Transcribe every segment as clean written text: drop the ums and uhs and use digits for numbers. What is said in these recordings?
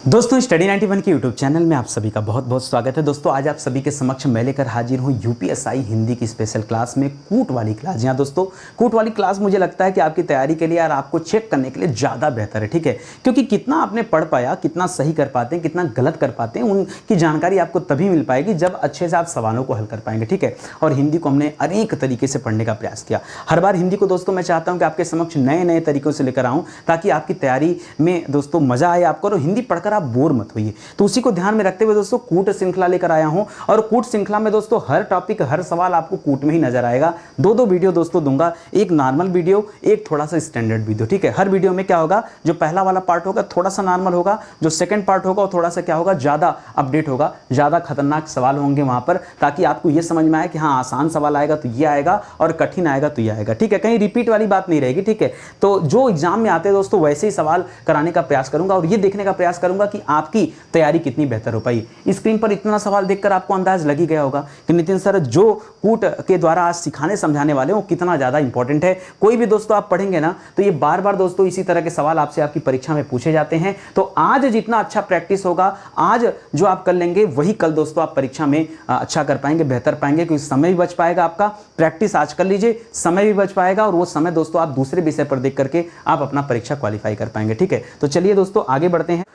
दोस्तों स्टडी 91 के YouTube channel में आप सभी का बहुत बहुत स्वागत है। दोस्तों आज आप सभी के समक्ष मैं लेकर हाजिर हूँ यूपीएसआई हिंदी की स्पेशल क्लास में कूट वाली क्लास। जी हाँ दोस्तों, कूट वाली क्लास मुझे लगता है कि आपकी तैयारी के लिए और आपको चेक करने के लिए ज़्यादा बेहतर है, ठीक है। क्योंकि कितना आपने पढ़ पाया, कितना सही कर पाते हैं, कितना गलत कर पाते हैं, उनकी जानकारी आपको तभी मिल पाएगी जब अच्छे से आप सवालों को हल कर पाएंगे, ठीक है। और हिंदी को हमने अनेक तरीके से पढ़ने का प्रयास किया। हर बार हिंदी को दोस्तों मैं चाहता हूँ कि आपके समक्ष नए नए तरीकों से लेकर आऊँ ताकि आपकी तैयारी में दोस्तों मजा आए आपको और हिंदी पढ़कर आप बोर मत होइए। तो उसी को ध्यान में रखते हुए दोस्तों कूट श्रृंखला लेकर आया हूं और कूट श्रृंखला में दोस्तों हर टॉपिक, हर सवाल आपको कूट में ही नजर आएगा। दो वीडियो दोस्तों दूंगा, एक नॉर्मल वीडियो, एक थोड़ा सा स्टैंडर्ड वीडियो, ठीक है। हर वीडियो में क्या होगा, जो पहला वाला पार्ट होगा थोड़ा सा नॉर्मल होगा, जो सेकंड पार्ट होगा वो थोड़ा सा क्या होगा, ज्यादा अपडेट होगा, ज्यादा खतरनाक सवाल होंगे वहां पर, ताकि आपको यह समझ में आए कि हाँ आसान सवाल आएगा तो ये आएगा और कठिन आएगा तो ये आएगा, ठीक है। कहीं रिपीट वाली बात नहीं रहेगी, ठीक है। तो जो एग्जाम में आते हैं दोस्तों वैसे ही सवाल कराने का प्रयास करूंगा और ये देखने का प्रयास करूंगा कि आपकी तैयारी कितनी बेहतर हो पाई। स्क्रीन पर इतना सवाल देखकर आपको अंदाज लग ही गया होगा कि नितिन सर जो कूट के द्वारा आज सिखाने समझाने वाले वो कितना ज्यादा इंपॉर्टेंट है। कोई भी दोस्तों आप पढ़ेंगे ना तो ये बार बार दोस्तों इसी तरह के सवाल आपसे आपकी परीक्षा में पूछे जाते हैं। तो आज जितना अच्छा प्रैक्टिस होगा, आज जो आप कर लेंगे वही कल दोस्तों आप परीक्षा में अच्छा कर पाएंगे, बेहतर पाएंगे, क्योंकि समय भी बच पाएगा आपका। प्रैक्टिस आज कर लीजिए, समय भी बच पाएगा और वो समय दोस्तों आप दूसरे विषय पर देख करके आप अपना परीक्षा क्वालिफाई कर पाएंगे, ठीक है। तो चलिए दोस्तों आगे बढ़ते हैं।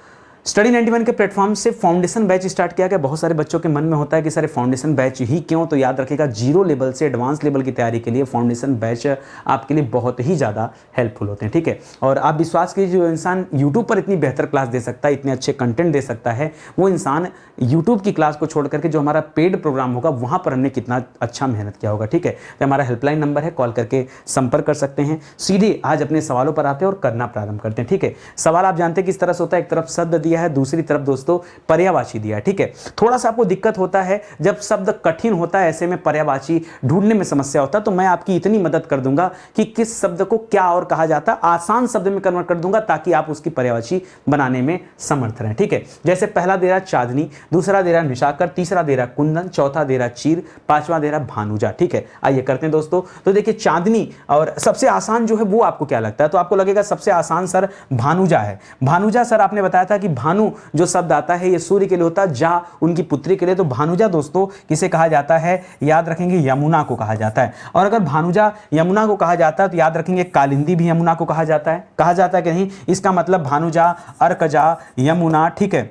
स्टडी 91 के प्लेटफॉर्म से फाउंडेशन बैच स्टार्ट किया गया। बहुत सारे बच्चों के मन में होता है कि सर फाउंडेशन बैच ही क्यों, तो याद रखिएगा जीरो लेवल से एडवांस लेवल की तैयारी के लिए फाउंडेशन बैच आपके लिए बहुत ही ज़्यादा हेल्पफुल होते हैं, ठीक है। और आप विश्वास कीजिए, जो इंसान यूट्यूब पर इतनी बेहतर क्लास दे सकता है, इतने अच्छे कंटेंट दे सकता है, वो इंसान यूट्यूब की क्लास को छोड़ करके जो हमारा पेड प्रोग्राम होगा वहाँ पर हमने कितना अच्छा मेहनत किया होगा, ठीक है। तो हमारा हेल्पलाइन नंबर है, कॉल करके संपर्क कर सकते हैं। सीधे आज अपने सवालों पर आते हैं और करना प्रारंभ करते हैं, ठीक है। सवाल आप जानते हैं किस तरह से होता है, एक तरफ शब्द दिया है, दूसरी तरफ दोस्तों पर्यायवाची दिया है, ठीक है। थोड़ा सा आपको दिक्कत होता है जब शब्द कठिन होता है, ऐसे में पर्यायवाची ढूंढने में समस्या होता है, तो मैं आपकी इतनी मदद कर दूंगा कि किस शब्द को क्या और कहा जाता है, आसान शब्द में कन्वर्ट कर दूंगा ताकि आप उसकी पर्यायवाची बनाने में समर्थ रहें, ठीक है। जैसे पहला दे रहा चांदनी, दूसरा दे रहा निशाकर, तीसरा दे रहा कुंदन, चौथा दे रहा चीर, पांचवा दे रहा भानुजा, ठीक है। आइए करते हैं दोस्तों। तो देखिए चांदनी और सबसे आसान जो है वो आपको क्या लगता है, तो आपको लगेगा सबसे आसान सर भानुजा है। भानुजा सर आपने बताया था कि भानु जो शब्द आता है ये सूर्य के लिए होता है, जा उनकी पुत्री के लिए, तो भानुजा दोस्तों किसे कहा जाता है, याद रखेंगे यमुना को कहा जाता है। और अगर भानुजा यमुना को कहा जाता है तो याद रखेंगे कालिंदी भी यमुना को कहा जाता है कि नहीं। इसका मतलब भानुजा, अर्कजा, यमुना, ठीक है,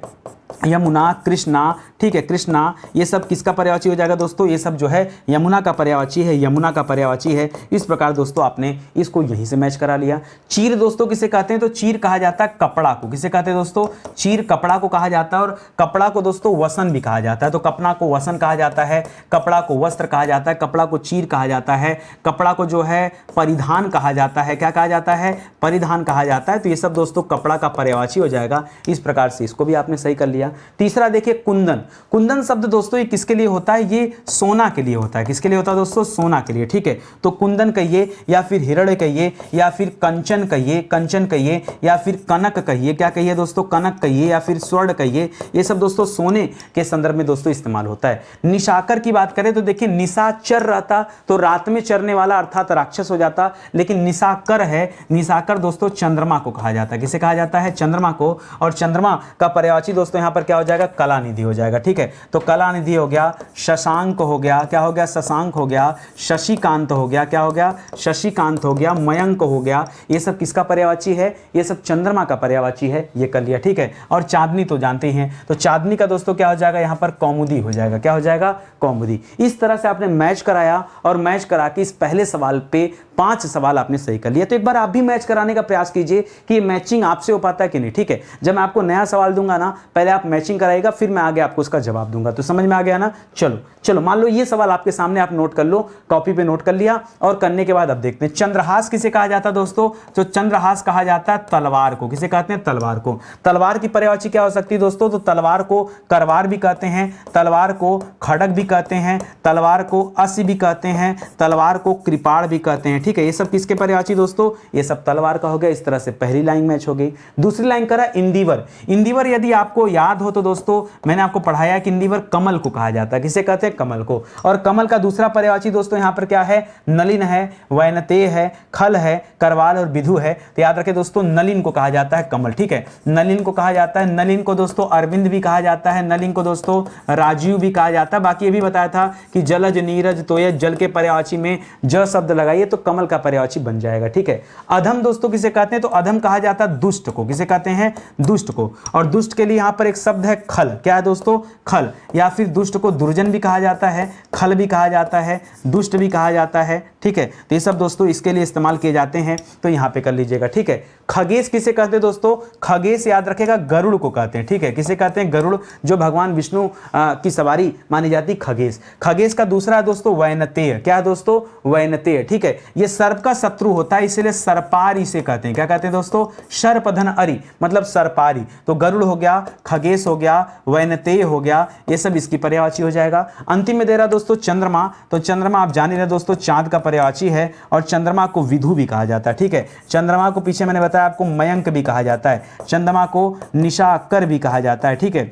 यमुना, कृष्णा, ठीक है, कृष्णा, ये सब किसका पर्यायवाची हो जाएगा दोस्तों, ये सब जो है यमुना का पर्यायवाची है, यमुना का पर्यायवाची है। इस प्रकार दोस्तों आपने इसको यहीं से मैच करा लिया। चीर दोस्तों किसे कहते हैं, तो चीर कहा जाता है कपड़ा को, किसे कहते हैं दोस्तों, चीर कपड़ा को कहा जाता है। और कपड़ा को दोस्तों वसन भी कहा जाता है, तो कपड़ा को वसन कहा जाता है, कपड़ा को वस्त्र कहा जाता है, कपड़ा को चीर कहा जाता है, कपड़ा को जो है परिधान कहा जाता है, क्या कहा जाता है, परिधान कहा जाता है। तो ये सब दोस्तों कपड़ा का पर्यायवाची हो जाएगा। इस प्रकार से इसको भी आपने सही कर लिया। तीसरा देखिए कुंदन। कुंदन शब्द दोस्तों ये किसके लिए होता है, ये सोना के लिए होता है। किसके लिए होता है दोस्तों, सोना के लिए, ठीक है। तो कुंदन कहिए या फिर हिरण्य कहिए या फिर कंचन कहिए, कंचन कहिए या फिर कनक कहिए, क्या कहिए दोस्तों, कनक कहिए या फिर स्वर्ण कहिए, ये सब दोस्तों सोने के संदर्भ में दोस्तों इस्तेमाल होता है। निशाकर की बात करें तो देखिए निशाचर रहता तो रात में चरने वाला अर्थात राक्षस हो जाता, लेकिन निशाकर है, निशाकर दोस्तों चंद्रमा को कहा जाता है। किसे कहा जाता है, चंद्रमा को। और चंद्रमा का पर्यायवाची दोस्तों यहाँ पर क्या हो जाएगा, कलानिधि हो जाएगा, ठीक है। तो कलानिधि हो गया, शशांक हो गया, क्या हो गया, शशांक हो गया, शशिकांत हो गया, क्या हो गया, शशिकांत हो गया, मयंक हो गया, ये सब किसका पर्यायवाची है, ये सब चंद्रमा का पर्यायवाची है, ये कर लिया, ठीक है। और चांदनी तो जानते हैं, तो चांदनी का दोस्तों क्या हो जाएगा, यहाँ पर कौमुदी हो जाएगा, क्या हो जाएगा, कौमुदी। इस तरह से आपने मैच कराया और मैच करा के इस पहले सवाल पे 5 सवाल आपने सही कर लिया। तो एक बार आप भी मैच कराने का प्रयास कीजिए कि मैचिंग आपसे हो पाता है कि नहीं, ठीक है। जब मैं आपको नया सवाल दूंगा ना, पहले आप मैचिंग कराइएगा, फिर मैं आगे आपको उसका जवाब दूंगा। तो समझ में आ गया ना। चलो चलो मान लो ये सवाल आपके सामने, आप नोट कर लो, कॉपी पे नोट कर लिया। और करने के बाद अब देखते हैं चंद्रहास किसे कहा जाता है दोस्तों, तो चंद्रहास कहा जाता है तलवार को। किसे कहते हैं, तलवार को। तलवार की पर्यायवाची क्या हो सकती है दोस्तों, तो तलवार को करवार भी कहते हैं, तलवार को खड़ग भी कहते हैं, तलवार को अस्य भी कहते हैं, तलवार को कृपाण भी कहते हैं, ठीक है। ये सब किसके पर्यायवाची दोस्तों, ये सब तलवार का हो गया। इस तरह से पहली लाइन मैच हो गई। दूसरी लाइन करा इंदिवर। इंदिवर यदि आपको याद हो तो दोस्तों मैंने आपको पढ़ाया कि इंदिवर कमल को कहा जाता है। किसे कहते हैं, कमल को। और कमल का दूसरा पर्यायवाची दोस्तों यहाँ पर क्या है, नलिन है, वैनतेय है, खल है, करवाल और विधु है। तो याद रखें दोस्तों नलिन को कहा जाता है कमल, ठीक है, नलिन को कहा जाता है। नलिन को दोस्तों अरविंद भी कहा जाता है, नलिन को दोस्तों राजीव भी कहा जाता है। बाकी ये भी बताया था कि जलज, नीरज, तोयज, जल के पर्यायवाची में ज शब्द लगाइए तो कमल का पर्यायवाची बन जाएगा, ठीक है। अधम दोस्तों किसे कहते हैं, तो अधम कहा जाता है दुष्ट को। किसे कहते हैं, दुष्ट को। और दुष्ट के लिए यहां पर एक शब्द है खल। क्या है दोस्तों, खल। या फिर दुष्ट को दुर्जन भी कहा जाता है, खल भी कहा जाता है, दुष्ट भी कहा जाता है, ठीक है। तो ये सब दोस्तों इसके लिए इस्तेमाल किए जाते हैं, तो यहां पे कर लीजिएगा, ठीक है। खगेश किसे कहते हैं दोस्तों, खगेश याद रखेगा गरुड़ को कहते हैं, ठीक है। किसे कहते हैं, गरुड़, जो भगवान विष्णु की सवारी मानी जाती खगेश। खगेश का दूसरा है दोस्तों वैनतेय। क्या है दोस्तों, वैनतेय, ठीक है। ये सर्प का शत्रु होता है, इसलिए सर्पारी इसे कहते हैं। क्या कहते हैं दोस्तों, सर्पधन अरि मतलब सर्पारी। तो गरुड़ हो गया, खगेश हो गया, वैनतेय हो गया, ये सब इसकी पर्यायवाची हो जाएगा। अंतिम में दे रहा दोस्तों चंद्रमा। तो चंद्रमा आप जान ही रहे दोस्तों चांद का पर्यायवाची है, और चंद्रमा को विधु भी कहा जाता है, ठीक है। चंद्रमा को पीछे मैंने बताया आपको मयंक भी कहा जाता है, चंद्रमा को निशाकर भी कहा जाता है, ठीक है।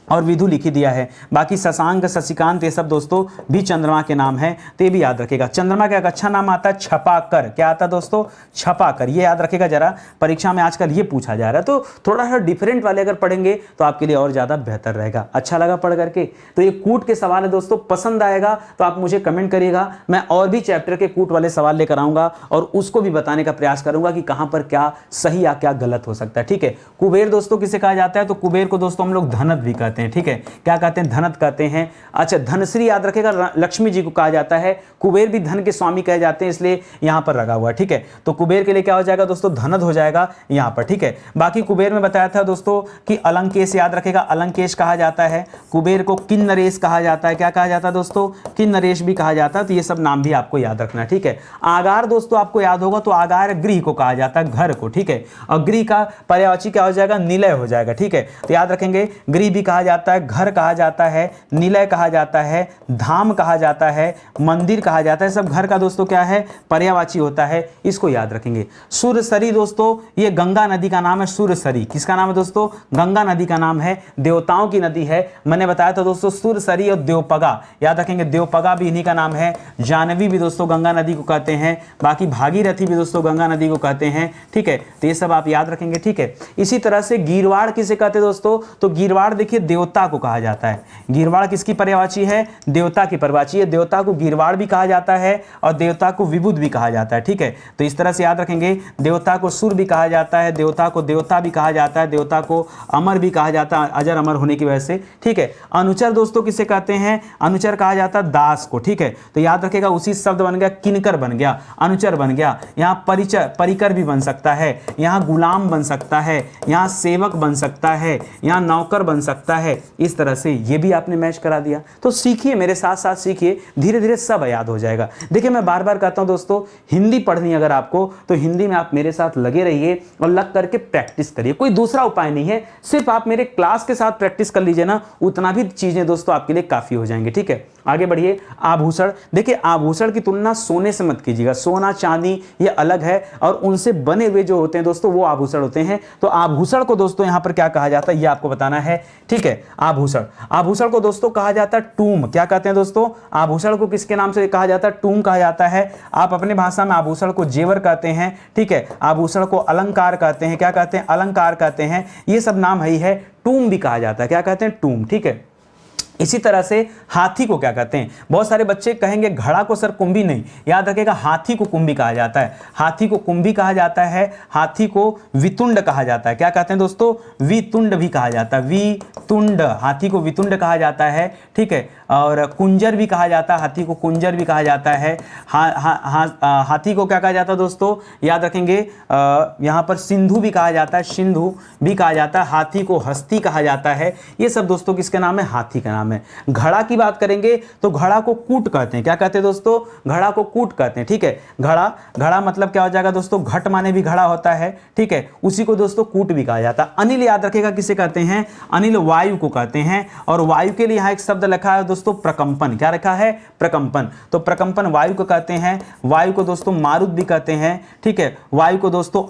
और विधु लिखी दिया है। बाकी शशांक, शशिकांत ये सब दोस्तों भी चंद्रमा के नाम है, तो ये भी याद रखेगा। चंद्रमा का एक अच्छा नाम आता है छपाकर। क्या आता है दोस्तों, छपाकर। ये याद रखेगा जरा, परीक्षा में आजकल ये पूछा जा रहा है, तो थोड़ा सा डिफरेंट वाले अगर पढ़ेंगे तो आपके लिए और ज़्यादा बेहतर रहेगा। अच्छा लगा पढ़ करके, तो ये कूट के सवाल है दोस्तों, पसंद आएगा तो आप मुझे कमेंट करिएगा। मैं और भी चैप्टर के कूट वाले सवाल लेकर आऊँगा और उसको भी बताने का प्रयास करूँगा कि कहाँ पर क्या सही या क्या गलत हो सकता है, ठीक है। कुबेर दोस्तों किसे कहा जाता है, तो कुबेर को दोस्तों हम लोग धनत भी कहते हैं, ठीक है। क्या कहते हैं, धनत कहते हैं। अच्छा, धनश्री याद रखेगा लक्ष्मी जी को कहा जाता है। कुबेर भी धन के स्वामी कहे जाते हैं, इसलिए यहां पर लगा हुआ है, ठीक है। तो कुबेर के लिए क्या हो जाएगा दोस्तों, धनत हो जाएगा यहां पर, ठीक है। बाकी कुबेर में बताया था दोस्तों कि अलंकेश याद रखेगा, अलंकेश कहा जाता है। कुबेर को किन्नरेश कहा जाता है। क्या कहा जाता है दोस्तों, किन्नरेश भी कहा जाता है। तो ये सब नाम भी आपको याद रखना है, ठीक है। आगार दोस्तों आपको याद होगा, तो आगार गृह को कहा जाता है, घर को, ठीक है। और गृह का पर्यायवाची क्या हो जाएगा, निलय हो जाएगा, ठीक है। तो याद रखेंगे गृह भी कहा जाता है, घर कहा जाता है, निलय कहा जाता है, धाम कहा जाता है, मंदिर कहा जाता है। सब घर का दोस्तों क्या है, पर्यायवाची होता है, इसको याद रखेंगे। सुरसरी दोस्तों ये गंगा नदी का नाम है, सुरसरी किसका नाम है दोस्तों, गंगा नदी का नाम है, देवताओं की नदी है। मैंने बताया था दोस्तों सुरसरी और देवपगा, याद रखेंगे देवपगा भी इन्हीं का नाम है। जानवी भी दोस्तों गंगा नदी को कहते हैं। बाकी भागीरथी भी दोस्तों गंगा नदी को कहते हैं, ठीक है। तो ये सब आप याद रखेंगे, ठीक है। इसी तरह से गीरवाड़ किसे कहते हैं दोस्तों, तो गीरवाड़ देखिए देवता को कहा जाता है। गीरवाड़ किसकी पर्यायवाची है, देवता की पर्यायवाची है। देवता को गीरवाड़ भी कहा जाता है और देवता को विबुध भी कहा जाता है, ठीक है। तो इस तरह से याद रखेंगे, देवता को सुर भी कहा जाता है, देवता को देवता भी कहा जाता है, देवता को अमर भी कहा जाता है, अजर अमर होने की वजह से, ठीक है। अनुचर दोस्तों किसे कहते हैं, अनुचर कहा जाता है दास को, ठीक है। तो याद रखेगा उसी शब्द बन गया, किनकर बन गया, अनुचर बन गया। यहाँ परिचर, परिकर भी बन सकता है, यहाँ गुलाम बन सकता है, यहाँ सेवक बन सकता है, यहाँ नौकर बन सकता है। इस तरह से ये भी आपने मैच करा दिया। तो सीखिए, मेरे साथ साथ सीखिए, धीरे धीरे सब याद हो जाएगा। देखिए मैं बार बार कहता हूं दोस्तों, हिंदी पढ़नी अगर आपको, तो हिंदी में आप मेरे साथ लगे रहिए और लग करके प्रैक्टिस करिए। कोई दूसरा उपाय नहीं है, सिर्फ आप मेरे क्लास के साथ प्रैक्टिस कर लीजिए ना, उतना भी चीजें दोस्तों आपके लिए काफी हो जाएंगे, ठीक है। आगे बढ़िए। आभूषण, देखिए आभूषण की तुलना सोने से मत कीजिएगा। सोना चांदी ये अलग है, और उनसे बने हुए जो होते हैं दोस्तों वो आभूषण होते हैं। तो आभूषण को दोस्तों यहां पर क्या कहा जाता है, ये आपको बताना है, ठीक है। आभूषण, आभूषण को दोस्तों कहा जाता है टूम। क्या कहते हैं दोस्तों, आभूषण को किसके नाम से कहा जाता है, टूम कहा जाता है। आप अपने भाषा में आभूषण को जेवर कहते हैं, ठीक है। आभूषण को अलंकार कहते हैं। क्या कहते हैं, अलंकार कहते हैं। ये सब नाम है, टूम भी कहा जाता है। क्या कहते हैं, टूम, ठीक है। इसी तरह से हाथी को क्या कहते हैं, बहुत सारे बच्चे कहेंगे घड़ा को सर कुंभी नहीं, याद रखेगा हाथी को कुंभी कहा जाता है। हाथी को कुंभी कहा जाता है, हाथी को वितुंड कहा जाता है। क्या कहते हैं दोस्तों, वितुंड भी कहा जाता है, वितुंड, हाथी को वितुंड कहा जाता है, ठीक है। और कुंजर भी कहा जाता है, हाथी को कुंजर भी कहा जाता है। हाथी को क्या कहा जाता है दोस्तों, याद रखेंगे यहाँ पर सिंधु भी कहा जाता है, सिंधु भी कहा जाता है। हाथी को हस्ती कहा जाता है। ये सब दोस्तों किसके नाम है, हाथी का नाम है। घड़ा की बात करेंगे तो घड़ा को कूट कहते हैं। क्या कहते हैं दोस्तों, घड़ा को कूट कहते हैं, ठीक है। घड़ा, घड़ा मतलब क्या हो जाएगा दोस्तों, घट माने भी घड़ा होता है, ठीक है। उसी को दोस्तों कूट भी कहा जाता है। अनिल याद रखेगा किसे कहते हैं, अनिल वायु को कहते हैं। और वायु के लिए यहाँ एक शब्द लिखा है दोस्तों, दोस्तों प्रकंपन, क्या रखा है प्रकंपन। तो प्रकंपन वायु को कहते हैं, वायु को दोस्तों मारुत भी कहते हैं, ठीक है। वायु को दोस्तों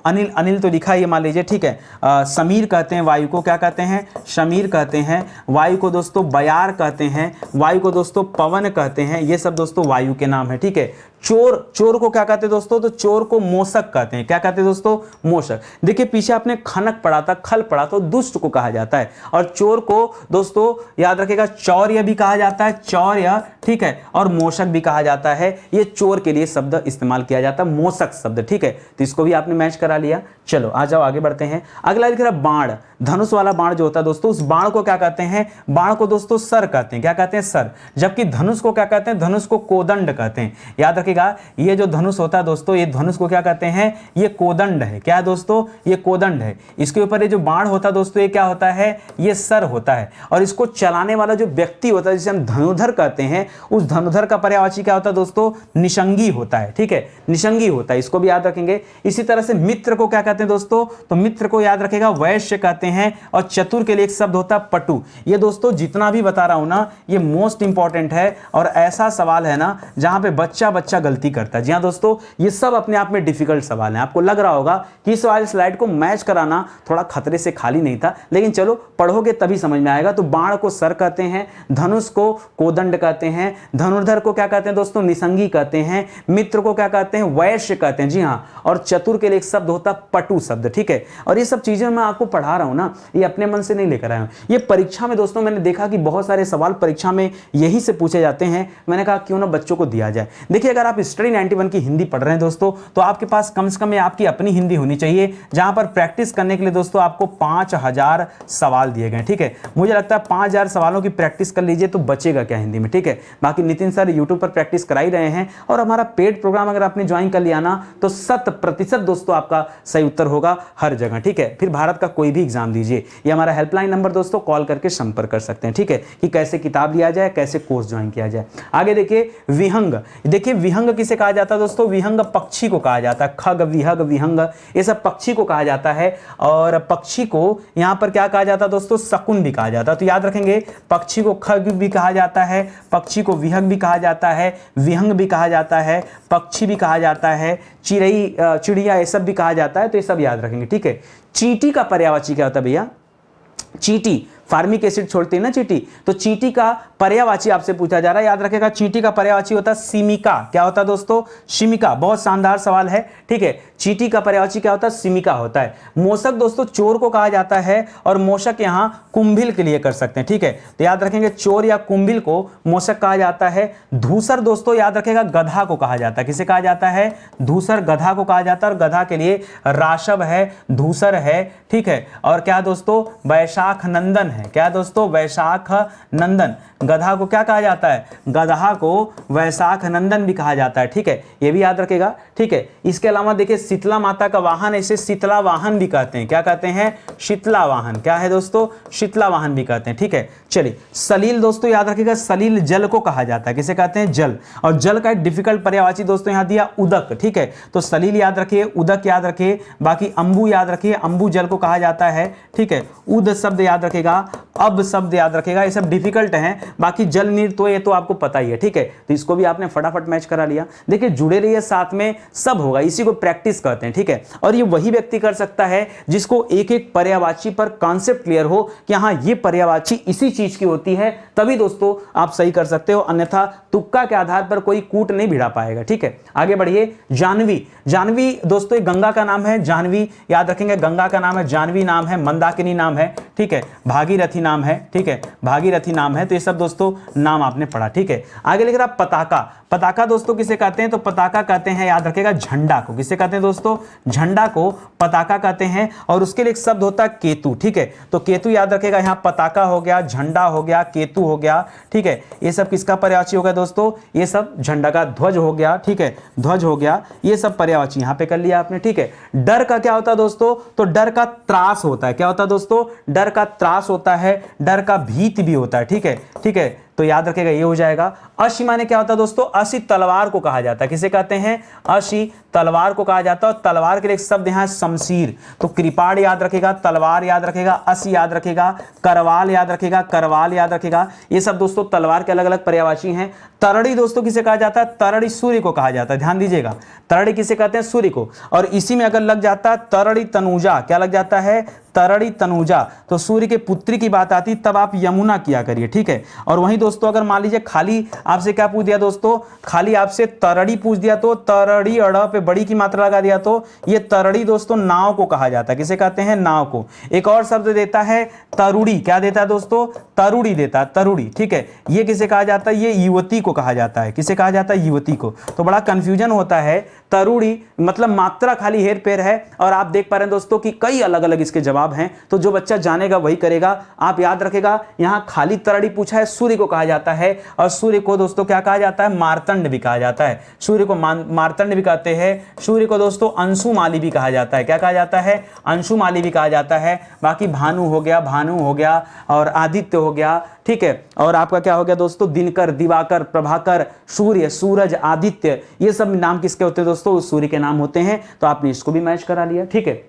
अनिल, अनिल तो लिखा है ये मान लीजिए, ठीक है। समीर कहते हैं वायु को, क्या कहते हैं समीर कहते हैं। वायु को दोस्तों बयार कहते हैं, वायु को दोस्तों पवन कहते हैं। ये सब दोस्तों वायु के नाम है, ठीक है। चोर, चोर को क्या कहते हैं दोस्तों, तो चोर को मोशक कहते हैं, क्या कहते हैं दोस्तों मोशक। देखिए पीछे आपने खनक पढ़ा था, खल पढ़ा, तो दुष्ट को कहा जाता है। और चोर को दोस्तों याद रखिएगा चौर्य भी कहा जाता है, चौर्य, ठीक है। और मोशक भी कहा जाता है, ये चोर के लिए शब्द इस्तेमाल किया जाता है, मोशक शब्द, ठीक है। तो इसको भी आपने मैच करा लिया। चलो आ जाओ आगे बढ़ते हैं। अगला लिख रहा बाण, धनुष वाला बाण जो होता है दोस्तों, उस बाण को क्या कहते हैं, बाण को दोस्तों सर कहते हैं, क्या कहते हैं सर। जबकि धनुष को क्या कहते हैं, धनुष को कोदंड कहते हैं। याद रखिएगा ये जो धनुष होता है दोस्तों, ये धनुष को क्या कहते हैं, ये कोदंड है, क्या है दोस्तों, ये कोदंड है। इसके ऊपर ये जो बाण होता है दोस्तों, ये क्या होता है, ये सर होता है। और इसको चलाने वाला जो व्यक्ति होता है, जिसे हम धनुधर कहते हैं, उस धनुधर का पर्यायवाची क्या होता है दोस्तों, निषंगी होता है, ठीक है, निषंगी होता है। इसको भी याद रखेंगे। इसी तरह से मित्र को क्या कहते हैं दोस्तों, तो मित्र को याद रखेगा वैश्य कहते हैं। और चतुर के लिए एक शब्द होता है पटु। ये दोस्तों जितना भी बता रहा हूं ना, ये मोस्ट इंपॉर्टेंट है और ऐसा सवाल है ना जहां पे बच्चा बच्चा गलती करता है। जी हां दोस्तों, ये सब अपने आप में डिफिकल्ट सवाल है। आपको लग रहा होगा कि इस वाले स्लाइड को मैच कराना थोड़ा खतरे से खाली नहीं था, लेकिन चलो पढ़ोगे तभी समझ में आएगा। तो बाण को सर कहते हैं, धनुष को कोदंड कहते हैं, धनुर्धर को क्या कहते हैं दोस्तों, निसंगी कहते हैं, मित्र को क्या कहते हैं, वैश्य कहते हैं। जी हाँ, और चतुर के लिए एक शब्द होता है पटु शब्द, ठीक है। और ये सब चीजें मैं आपको पढ़ा रहा हूं ना, ये अपने मन से नहीं लेकर आया हूं। ये परीक्षा में दोस्तों मैंने देखा कि बहुत सारे सवाल परीक्षा में यही से पूछे जाते हैं। मैंने कहा क्यों ना बच्चों को दिया जाए। देखिए अगर आप स्टडी 91 की हिंदी पढ़ रहे हैं दोस्तों, तो आपके पास कम से कम आपकी अपनी हिंदी होनी चाहिए, जहां पर प्रैक्टिस करने के लिए दोस्तों आपको 5000 सवाल दिए गए, ठीक है। मुझे लगता है 5000 सवालों की प्रैक्टिस कर लीजिए तो बचेगा क्या हिंदी में, ठीक है। बाकी नितिन सर यूट्यूब पर प्रैक्टिस करा ही रहे हैं। और हमारा पेड प्रोग्राम अगर आपने ज्वाइन कर लिया ना, तो 100% दोस्तों आपका सही उत्तर होगा हर जगह, ठीक है। फिर भारत का कोई भी एग्जाम दीजिए, ये हमारा हेल्पलाइन नंबर दोस्तों, कॉल करके संपर्क कर सकते हैं, ठीक है, कि कैसे किताब लिया जाए, कैसे कोर्स ज्वाइन किया जाए। आगे देखिए विहंग। देखिए विहंग किसे कहा जाता है दोस्तों, विहंग पक्षी को कहा जाता है। खग, विहग, विहंग, ये सब पक्षी को कहा जाता है। और पक्षी को यहां पर क्या कहा जाता है दोस्तों, शकुन भी कहा जाता है। तो याद रखेंगे, पक्षी को खग भी कहा जाता है, पक्षी को विहग भी कहा जाता है, विहंग भी कहा जाता है, पक्षी भी कहा जाता है, चिड़ई, चिड़िया, ये सब भी कहा जाता है। तो ये सब याद रखेंगे, ठीक है। चींटी का पर्यायवाची क्या होता है भैया, चींटी, फार्मिक एसिड छोड़ती है ना चींटी, तो चींटी का पर्यायवाची आपसे पूछा जा रहा है। याद रखेगा चींटी का पर्यायवाची होता है सिमिका। क्या होता है दोस्तों, सिमिका। बहुत शानदार सवाल है, ठीक है। चींटी का पर्यायवाची क्या होता है, सिमिका होता है। मोशक दोस्तों चोर को कहा जाता है, और मोशक यहां कुंभिल के लिए कर सकते हैं, ठीक है। तो याद रखेंगे चोर या कुंभिल को मोशक कहा जाता है। धूसर दोस्तों याद रखेगा गधा को कहा जाता है। किसे कहा जाता है, धूसर, गधा को कहा जाता है। और गधा के लिए राशव है, धूसर है, ठीक है। और क्या दोस्तों, वैशाख नंदन है। क्या दोस्तों, वैशाख नंदन। गधा को क्या कहा जाता है, गधा को वैशाख नंदन भी कहा जाता है, ठीक है। ये भी याद रखेगा, ठीक है। इसके अलावा देखिए शीतला माता का वाहन, इसे शीतला वाहन भी कहते हैं। क्या कहते हैं, शीतला वाहन। क्या है दोस्तों, शीतला वाहन भी कहते हैं, ठीक है। चलिए सलील दोस्तों याद रखिएगा, सलील जल को कहा जाता है। किसे कहते हैं, जल। और जल का एक डिफिकल्ट पर्यायवाची दोस्तों यहां दिया उदक, ठीक है। तो सलील याद रखिए, उदक याद रखिए, बाकी अंबु याद रखिए, अंबु जल को कहा जाता है, ठीक है। उद शब्द याद रखेगा, अब शब्द याद रखेगा, ये सब डिफिकल्ट हैं। बाकी जल नीर तो ये तो आपको पता ही है, ठीक है। तो इसको भी आपने फटाफट मैच करा लिया। देखिए जुड़े रहिए, साथ में सब होगा, इसी को प्रैक्टिस कहते हैं, ठीक है। और ये वही व्यक्ति कर सकता है जिसको एक एक पर्यायवाची पर कॉन्सेप्ट क्लियर हो कि हाँ ये पर्यायवाची इसी चीज की होती है, तभी दोस्तों आप सही कर सकते हो। अन्यथा तुक्का के आधार पर कोई कूट नहीं भिड़ा पाएगा, ठीक है। आगे बढ़िए। जानवी, जानवी दोस्तों एक गंगा का नाम है, जानवी याद रखेंगे, गंगा का नाम है, जानवी नाम है, मंदाकिनी नाम है, ठीक है। भागीरथी नाम है, ठीक है, भागीरथी नाम है। तो ये सब दोस्तों नाम आपने पढ़ा, ठीक है। आगे लिख रहा पताका। पताका दोस्तों किसे कहते हैं, तो पताका कहते हैं, याद रखेगा झंडा को। किसे कहते हैं दोस्तों, झंडा को पताका कहते हैं। और उसके लिए एक शब्द होता है केतु, ठीक है। तो केतु याद रखेगा, यहां पताका हो गया, झंडा हो गया, केतु हो गया, ठीक है। ये सब किसका पर्यायवाची होगा दोस्तों, ये सब झंडा का, ध्वज हो गया, ठीक है, ध्वज हो गया, ये सब पर्यायवाची यहां पे कर लिया आपने, ठीक है। डर का क्या होता है दोस्तों, तो डर का त्रास होता है। क्या होता है दोस्तों, डर का त्रास होता है, डर का भीत भी होता है, ठीक है, ठीक है। तो याद रखेगा ये हो जाएगा। अशी माने क्या होता है दोस्तों, अशी तलवार को कहा जाता है। किसे कहते हैं, अशी तलवार को कहा जाता है। और तलवार के लिए एक शब्द यहाँ शमशीर, तो कृपाण याद रखेगा, तलवार याद रखेगा, अशी याद रखेगा, करवाल याद रखेगा, करवाल याद रखेगा। ये सब दोस्तों तलवार के अलग अलग पर्यायवाची हैं। तरड़ी दोस्तों किसे कहा जाता है, तरड़ी सूर्य को कहा जाता है, ध्यान दीजिएगा, तरड़ी किसे कहते हैं, सूर्य को। और इसी में अगर लग जाता है तरड़ी तनुजा, क्या लग जाता है, तरड़ी तनुजा, तो सूर्य के पुत्री की बात आती तब आप यमुना किया करिए, ठीक है। और वहीं दोस्तों अगर मान लीजिए खाली आपसे क्या पूछ दिया दोस्तों, खाली आपसे तरड़ी पूछ दिया, तो तरड़ी अड़ पे बड़ी की मात्रा लगा दिया, तो ये तरड़ी दोस्तों नाव को कहा जाता है। किसे कहते हैं, नाव को। एक और शब्द देता है तरुड़ी, क्या देता है दोस्तों, तरुड़ी देता है, तरुड़ी, ठीक है। ये किसे कहा जाता है, ये युवती को कहा जाता है। किसे कहा जाता है, युवती को। तो बड़ा कंफ्यूजन होता है, तरुड़ी मतलब मात्रा खाली हेर फेर है, और आप देख पा रहे हैं दोस्तों कि कई अलग अलग इसके जवाब हैं। तो जो बच्चा जानेगा वही करेगा। आप याद रखेगा, यहां खाली तरड़ी पूछा है, सूर्य को कहा जाता है। और सूर्य को दोस्तों क्या कहा जाता है, मार्तंड भी कहा जाता है। सूर्य को मार्तंड भी कहते हैं। सूर्य को दोस्तों अंशुमाली भी कहा जाता है। क्या कहा जाता है, अंशुमाली भी कहा जाता है। बाकी भानु हो गया और आदित्य हो गया, ठीक है। और आपका क्या हो गया दोस्तों, दिनकर, दिवाकर, प्रभाकर, सूर्य, सूरज, आदित्य, ये सब नाम किसके होते हैं दोस्तों, सूर्य के नाम होते हैं। तो आपने इसको भी मैच करा लिया, ठीक है।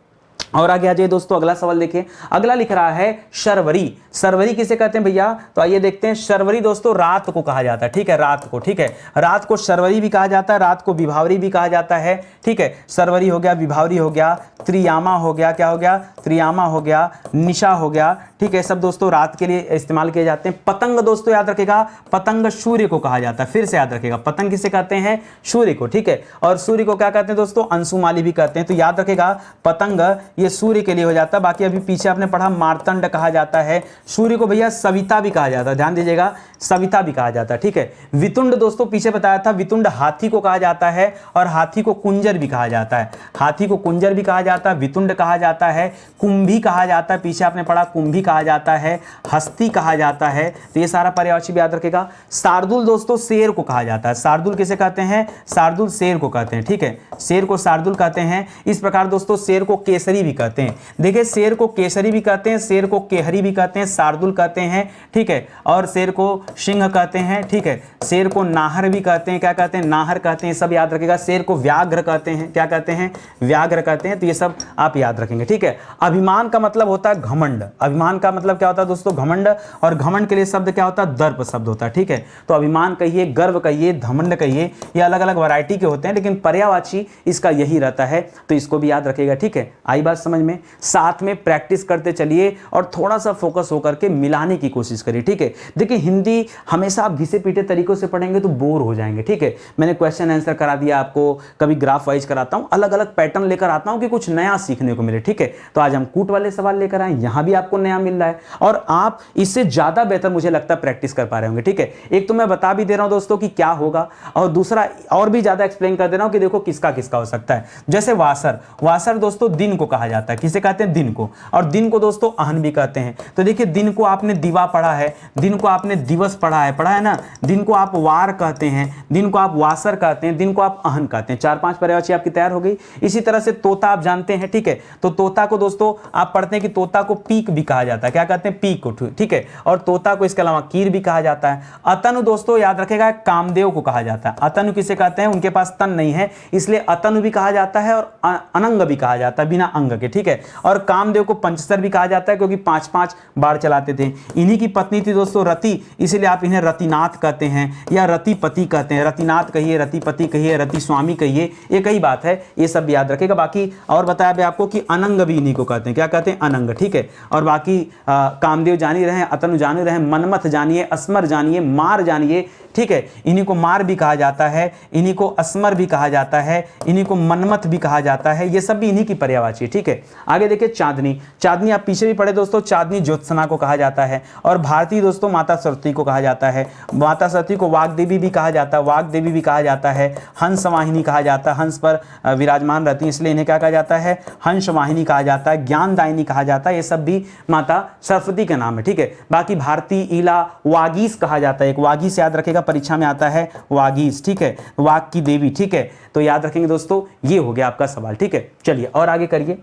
और आगे आ जाइए दोस्तों, अगला सवाल देखिए। अगला लिख रहा है शर्वरी। शर्वरी किसे कहते हैं भैया, तो आइए देखते हैं। शर्वरी दोस्तों रात को कहा जाता है, ठीक है, रात को, ठीक है। रात को शर्वरी भी कहा जाता है, रात को विभावरी भी कहा जाता है, ठीक है। शर्वरी हो गया, विभावरी हो गया, त्रियामा हो गया, क्या हो गया, त्रियामा हो गया, निशा हो गया, ठीक है। सब दोस्तों रात के लिए इस्तेमाल किए जाते हैं। पतंग दोस्तों याद रखेगा, पतंग सूर्य को कहा जाता है। फिर से याद रखेगा, पतंग किसे कहते हैं, सूर्य को, ठीक है। और सूर्य को क्या कहते हैं दोस्तों, अंशुमाली भी कहते हैं। तो याद रखेगा पतंग ये सूर्य के लिए हो जाता है। बाकी अभी पीछे आपने पढ़ा मार्तंड कहा जाता है। सूर्य को भैया सविता भी कहा जाता है, ध्यान दीजिएगा, सविता भी कहा जाता है, ठीक है। वितुंड दोस्तों पीछे बताया था, वितुंड हाथी को कहा जाता है, और हाथी को कुंजर भी कहा जाता है। हाथी को कुंजर भी कहा जाता है, वितुंड कहा जाता है, कुंभी कहा जाता है, पीछे आपने पढ़ा कुंभी कहा जाता है, हस्ती कहा जाता है। तो ये सारा पर्यायवाची भी याद रखेगा। शार्दुल दोस्तों शेर को कहा जाता है। शार्दुल किसे कहते हैं, शार्दुल शेर को कहते हैं, ठीक है। शेर को शार्दुल कहते हैं। इस प्रकार दोस्तों शेर को केसरी भी कहते हैं। देखिए शेर को केसरी भी कहते हैं, शेर को केहरी भी कहते हैं, शार्दुल कहते हैं, ठीक है। और शेर को सिंह कहते हैं, ठीक है। शेर को नाहर भी कहते हैं, क्या कहते हैं, नाहर कहते हैं, सब याद रखेगा। शेर को व्याघ्र कहते हैं, क्या कहते हैं, व्याघ्र कहते हैं। तो ये सब आप याद रखेंगे, ठीक है। अभिमान का मतलब होता है घमंड। अभिमान का मतलब क्या होता है दोस्तों, घमंड। और घमंड के लिए शब्द क्या होता है, दर्प शब्द होता है, ठीक है। तो अभिमान कहिए, गर्व कहिए, घमंड कहिए, ये अलग अलग वैरायटी के होते हैं, लेकिन पर्यायवाची इसका यही रहता है। तो इसको भी याद रखेगा, ठीक है। आई बात समझ में। साथ में प्रैक्टिस करते चलिए और थोड़ा सा फोकस होकर के मिलाने की कोशिश करिए, ठीक है। देखिए हिंदी हमेशा आप घिसे पीटे तरीकों से पढ़ेंगे तो बोर हो जाएंगे, ठीक है। मैंने क्वेश्चन आंसर करा दिया आपको, कभी ग्राफ वाइज कराता हूं, अलग अलग पैटर्न लेकर आता हूं कि कुछ नया सीखने को मिले, ठीक है। तो आज हम कूट वाले सवाल लेकर आए, यहां भी आपको नया मिल रहा है और आप इससे ज्यादा बेहतर मुझे लगता है प्रैक्टिस कर पा रहे होंगे, ठीक है। एक तो मैं बता भी दे रहा हूं दोस्तों कि क्या होगा, और दूसरा और भी ज्यादा एक्सप्लेन कर दे रहा हूं कि देखो किसका किसका हो सकता है। जैसे वासर, वासर दोस्तों दिन को कहा जाता है। किसे कहते हैं, दिन को। और दिन को दोस्तों अहन भी कहते हैं। तो देखिए दिन को आपने दिवा पढ़ा है, दिन को आपने दिवस पढ़ा है ना। दिन को आप वार कहते हैं, दिन को आप वासर कहते हैं, दिन को आप अहन कहते हैं। 4-5 पर्यायवाची आपकी तैयार हो गई। इसी तरह से तोता आप जानते हैं, ठीक है। तो तोता को दोस्तों आप पढ़ते हैं कि तोता को पीक भी कहा जाता है, क्या कहते हैं, पीक को, ठीक है। और तोता को इसके अलावा कीर भी कहा जाता है। अतनु दोस्तों याद रखेगा कामदेव को कहा जाता है। अतनु किसे कहते हैं, उनके पास तन नहीं है इसलिए अतनु भी कहा जाता है, और अनंग भी कहा जाता है, बिना अंग के, ठीक है। और कामदेव को पंचसर भी कहा जाता है क्योंकि 5-5 बार चलाते थे। इन्हीं की पत्नी थी दोस्तों रति, इसीलिए आप इन्हें रतिनाथ कहते हैं या रतिपति कहते हैं। रतिनाथ कहिए, रतिपति कहिए, रति स्वामी कहिए, एक ही बात है। ये सब याद रखेगा। बाकी और बताया भी आपको कि अनंग भी इन्हीं को कहते हैं, क्या कहते हैं, अनंग, ठीक है। और बाकी कामदेव जान ही रहे, अतनु जान ही रहे, मनमथ जानिए, अस्मर जानिए, मार जानिए, ठीक है। इन्हीं को मार भी कहा जाता है, इन्हीं को अस्मर भी कहा जाता है, इन्हीं को मनमथ भी कहा जाता है। ये सब भी इन्हीं की पर्यायवाची, ठीक है। आगे देखिए चांदनी। चांदनी आप पीछे भी पढ़े दोस्तों, चांदनी ज्योत्सना को कहा जाता है। और भारती दोस्तों माता सरस्वती को कहा जाता है। माता सरस्वती को वाग्देवी भी कहा जाता है, वाग्देवी भी कहा जाता है। हंस वाहिनी कहा जाता है, हंस पर विराजमान रहती है इसलिए इन्हें क्या कहा जाता है, हंस वाहिनी कहा जाता है। ज्ञानदायिनी कहा जाता है। ये सब भी माता सरस्वती का नाम है, ठीक है। बाकी भारती, ईला, वागीश कहा जाता है। एक वागीश याद रखेगा, परीक्षा में आता है वागीश, ठीक है, वाग की देवी, ठीक है। तो याद रखेंगे दोस्तों, ये हो गया आपका सवाल, ठीक है। चलिए और आगे करिए।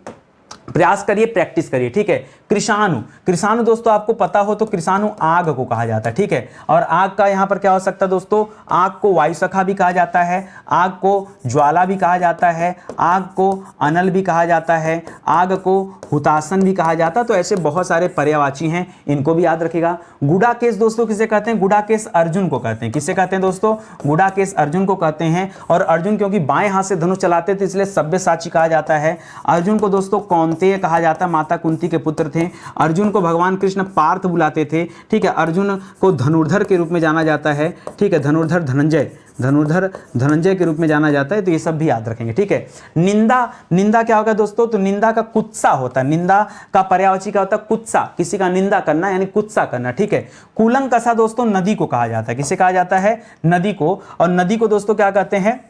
प्रयास करिए, प्रैक्टिस करिए, ठीक है। कृषाणु, कृषाणु दोस्तों आपको पता हो तो कृषाणु आग को कहा जाता है, ठीक है। और आग का यहां पर क्या हो सकता है दोस्तों, आग को वायुसखा भी कहा जाता है, आग को ज्वाला भी कहा जाता है, आग को अनल भी कहा जाता है, आग को हुतासन भी कहा जाता है। तो ऐसे बहुत सारे पर्यायवाची हैं, इनको भी याद रखिएगा। गुडाकेश दोस्तों किसे कहते हैं, गुडाकेश अर्जुन को कहते हैं। किसे कहते हैं दोस्तों, गुडाकेश अर्जुन को कहते हैं। और अर्जुन क्योंकि बाएं हाथ से धनुष चलाते थे इसलिए सब्यसाची कहा जाता है। अर्जुन को दोस्तों कौन्तेय कहा जाता है, माता कुंती के पुत्र थे। अर्जुन को भगवान कृष्ण पार्थ बुलाते थे, ठीक है। अर्जुन को धनुर्धर के रूप में जाना जाता है, ठीक है। धनुर्धर धनंजय के रूप में जाना जाता है। तो ये सब भी याद रखेंगे, ठीक है। निंदा, निंदा क्या होगा दोस्तों, तो निंदा का कुत्सा होता है। निंदा का पर्यायवाची क्या होता है, कुत्सा, किसी का निंदा करना यानी कुत्सा करना, ठीक है। कूलंकषा दोस्तों नदी को कहा जाता है। किसे कहा जाता है, नदी को। और नदी को दोस्तों क्या कहते हैं,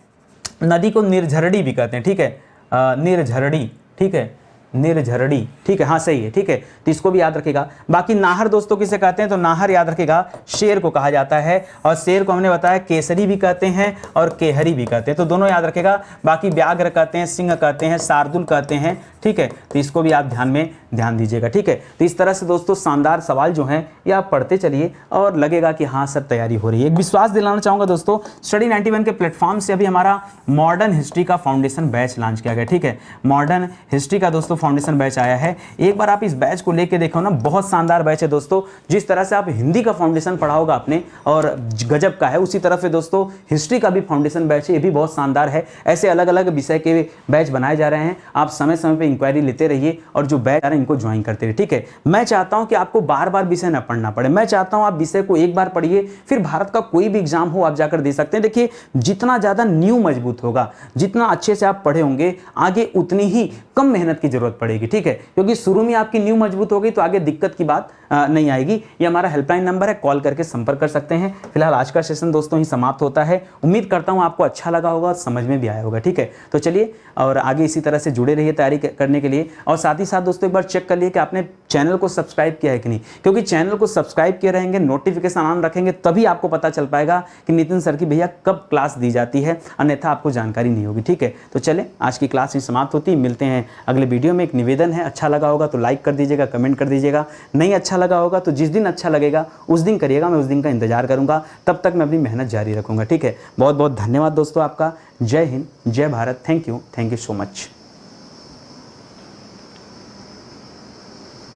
नदी को निर्झरड़ी भी कहते हैं, ठीक है। निर्झरड़ी, ठीक है, निर्झरड़ी, ठीक है, हाँ सही है, ठीक है। तो इसको भी याद रखेगा। बाकी नाहर दोस्तों किसे कहते हैं, तो नाहर याद रखेगा शेर को कहा जाता है। और शेर को हमने बताया केसरी भी कहते हैं और केहरी भी कहते हैं, तो दोनों याद रखेगा। बाकी व्याघ्र कहते हैं, सिंह कहते हैं, शार्दुल कहते हैं, ठीक है। तो इसको भी आप ध्यान दीजिएगा, ठीक है। तो इस तरह से दोस्तों शानदार सवाल जो हैं ये आप पढ़ते चलिए और लगेगा कि हाँ सर तैयारी हो रही है। एक विश्वास दिलाना चाहूँगा दोस्तों, स्टडी 91 के प्लेटफॉर्म से अभी हमारा मॉडर्न हिस्ट्री का फाउंडेशन बैच लॉन्च किया गया, ठीक है। मॉडर्न हिस्ट्री का दोस्तों फाउंडेशन बैच आया है। एक बार आप इस बैच को लेके देखो ना, बहुत शानदार बैच है दोस्तों। जिस तरह से आप हिंदी का फाउंडेशन पढ़ा होगा आपने और गजब का है, उसी तरह से दोस्तों हिस्ट्री का भी फाउंडेशन बैच है, ये भी बहुत शानदार है। ऐसे अलग अलग विषय के बैच बनाए जा रहे हैं। आप समय समय पर इंक्वायरी लेते रहिए और जो बैच आ रहे हैं इनको ज्वाइन करते रहिए, ठीक है। मैं चाहता हूं कि आपको बार बार विषय न पढ़ना पड़े। मैं चाहता हूं आप विषय को एक बार पढ़िए, फिर भारत का कोई भी एग्जाम हो आप जाकर दे सकते हैं। देखिए जितना ज्यादा न्यू मजबूत होगा, जितना अच्छे से आप पढ़े होंगे, आगे उतनी ही कम मेहनत की जरूरत पड़ेगी, ठीक है। क्योंकि शुरू में आपकी न्यू मजबूत होगी तो आगे दिक्कत की बात नहीं आएगी। ये हमारा हेल्पलाइन नंबर है, कॉल करके संपर्क कर सकते हैं। फिलहाल आज का सेशन दोस्तों ही समाप्त होता है। उम्मीद करता हूं आपको अच्छा लगा होगा और समझ में भी आया होगा, ठीक है। तो चलिए और आगे इसी तरह से जुड़े रहिए तैयारी करने के लिए। और साथ ही साथ दोस्तों एक बार चेक कर लिए कि आपने चैनल को सब्सक्राइब किया है कि नहीं, क्योंकि चैनल को सब्सक्राइब किए रहेंगे, नोटिफिकेशन ऑन रखेंगे, तभी आपको पता चल पाएगा कि नितिन सर की भैया कब क्लास दी जाती है, अन्यथा आपको जानकारी नहीं होगी, ठीक है। तो चले आज की क्लास ही समाप्त होती है, मिलते हैं अगले वीडियो में। एक निवेदन है, अच्छा लगा होगा तो लाइक कर दीजिएगा, कमेंट कर दीजिएगा। नहीं अच्छा लगा होगा तो जिस दिन अच्छा लगेगा उस दिन करिएगा, मैं उस दिन का इंतजार करूंगा। तब तक मैं अपनी मेहनत जारी रखूंगा, ठीक है। बहुत बहुत धन्यवाद दोस्तों आपका। जय हिंद, जय Bharat. Thank you so much.